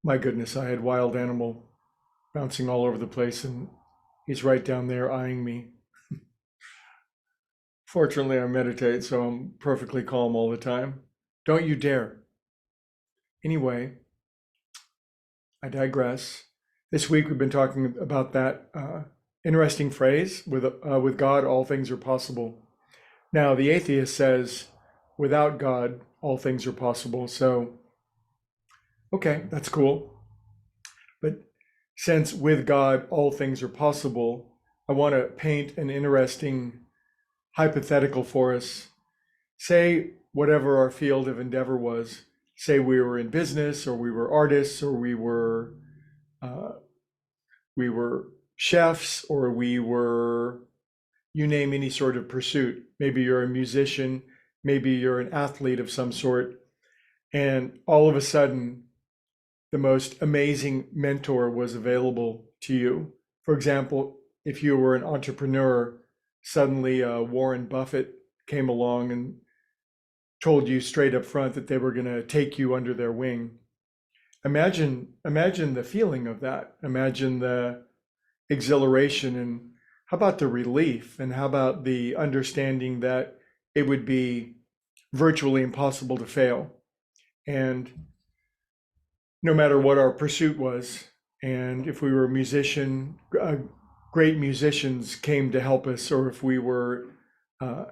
My goodness, I had wild animal bouncing all over the place, and he's right down there eyeing me. Fortunately, I meditate, so I'm perfectly calm all the time. Don't you dare. Anyway, I digress. This week we've been talking about that interesting phrase with God, all things are possible. Now, the atheist says, without God, all things are possible. So, okay, that's cool. But since with God, all things are possible, I want to paint an interesting hypothetical for us. Say, whatever our field of endeavor was, say we were in business, or we were artists, or uh, we were chefs, or we were, you name any sort of pursuit. Maybe you're a musician, maybe you're an athlete of some sort, and all of a sudden, the most amazing mentor was available to you. For example, if you were an entrepreneur, suddenly Warren Buffett came along and told you straight up front that they were going to take you under their wing. Imagine the feeling of that. Imagine the exhilaration, and how about the relief, and how about the understanding that it would be virtually impossible to fail. And no matter what our pursuit was, and if we were a musician, great musicians came to help us, or uh,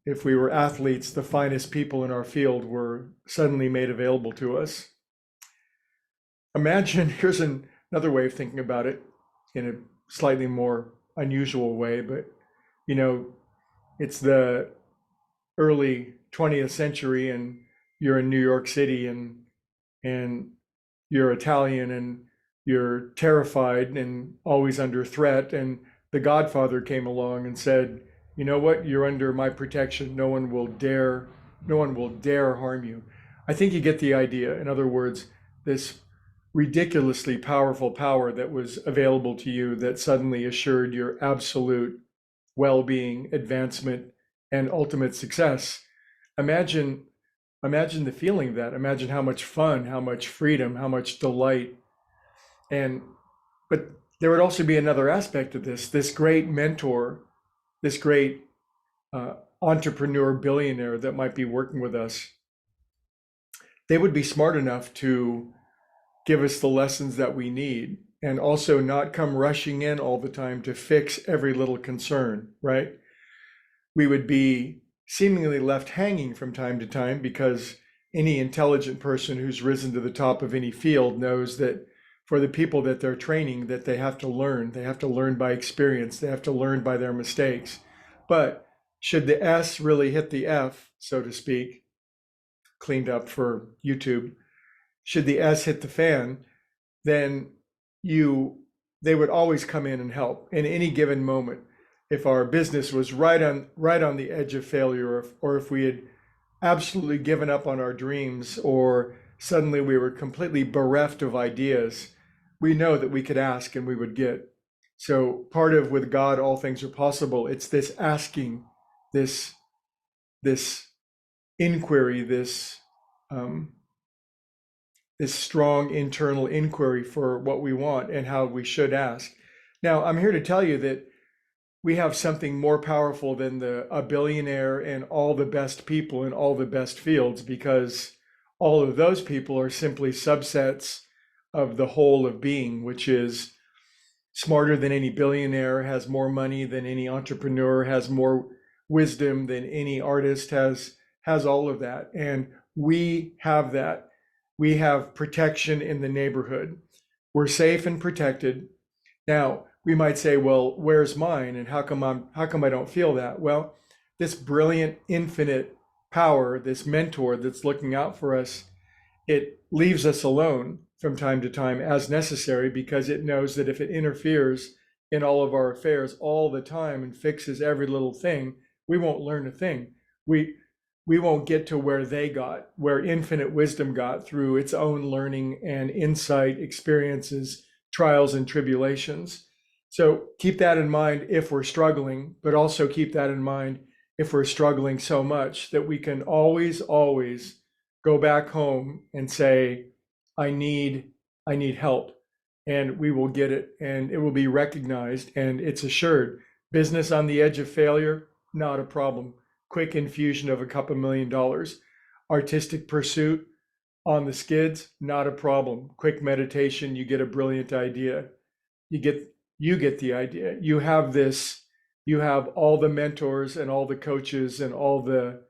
if we were athletes, the finest people in our field were suddenly made available to us. Imagine, here's another way of thinking about it in a slightly more unusual way, but you know, it's the early 20th century, and you're in New York City, and you're Italian, and you're terrified and always under threat, and the Godfather came along and said, you know what, you're under my protection. No one will dare harm you. I think you get the idea. In other words, this ridiculously powerful power that was available to you that suddenly assured your absolute well-being, advancement, and ultimate success. Imagine imagine the feeling of that. Imagine how much fun, how much freedom, how much delight. And but there would also be another aspect of this great mentor, this great entrepreneur billionaire that might be working with us. They would be smart enough to give us the lessons that we need, and also not come rushing in all the time to fix every little concern, right? We would be seemingly left hanging from time to time, because any intelligent person who's risen to the top of any field knows that for the people that they're training, that they have to learn by experience, they have to learn by their mistakes. But should the S really hit the F, so to speak, cleaned up for YouTube, should the S hit the fan, then you they would always come in and help in any given moment. If our business was right on the edge of failure, or if we had absolutely given up on our dreams, or suddenly we were completely bereft of ideas, we know that we could ask and we would get. So part of with God, all things are possible. It's this asking, this this inquiry, um, this strong internal inquiry for what we want and how we should ask. Now, I'm here to tell you that we have something more powerful than a billionaire and all the best people in all the best fields, because all of those people are simply subsets of the whole of being, which is smarter than any billionaire, has more money than any entrepreneur, has more wisdom than any artist, has all of that. And we have that. We have protection in the neighborhood. We're safe and protected. Now, we might say, well, where's mine? And how come I don't feel that? Well, this brilliant infinite power, this mentor that's looking out for us, it leaves us alone from time to time as necessary, because it knows that if it interferes in all of our affairs all the time and fixes every little thing, we won't learn a thing. We won't get to where they got, where infinite wisdom got through its own learning and insight, experiences, trials and tribulations. So keep that in mind if we're struggling, but also keep that in mind if we're struggling so much that we can always go back home and say, I need I need help. And we will get it, and it will be recognized, and it's assured. Business on the edge of failure, not a problem. Quick infusion of a couple $1 million. Artistic pursuit on the skids, not a problem. Quick meditation, you get a brilliant idea. You get the idea. You have this, you have all the mentors and all the coaches and all the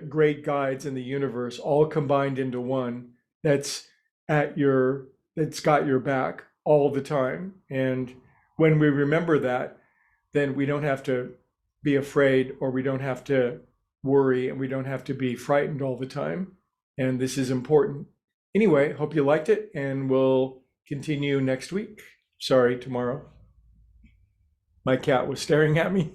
great guides in the universe all combined into one that's that's got your back all the time. And when we remember that, then we don't have to be afraid, or we don't have to worry, and we don't have to be frightened all the time. And this is important. Anyway, hope you liked it, and we'll continue next week. Sorry, tomorrow. My cat was staring at me.